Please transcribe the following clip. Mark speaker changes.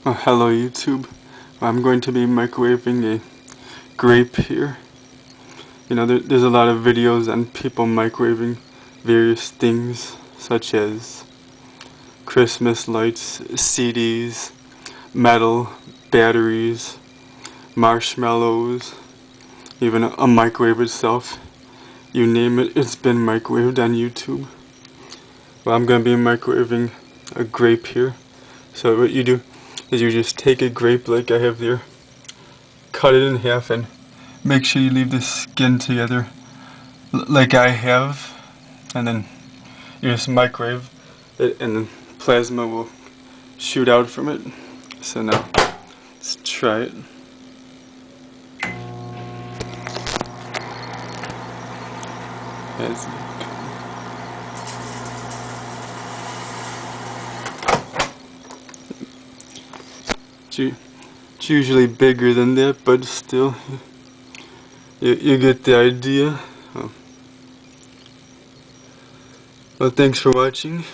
Speaker 1: Hello YouTube. I'm going to be microwaving a grape here. You know, there's a lot of videos on people microwaving various things such as Christmas lights, CDs, metal, batteries, marshmallows, even a microwave itself. You name it, it's been microwaved on YouTube. Well, I'm going to be microwaving a grape here. So what you do is you just take a grape like I have there, cut it in half, and make sure you leave the skin together like I have, and then you just microwave it and then plasma will shoot out from it. So now let's try it. As it's usually bigger than that, but still, you get the idea. Well, thanks for watching.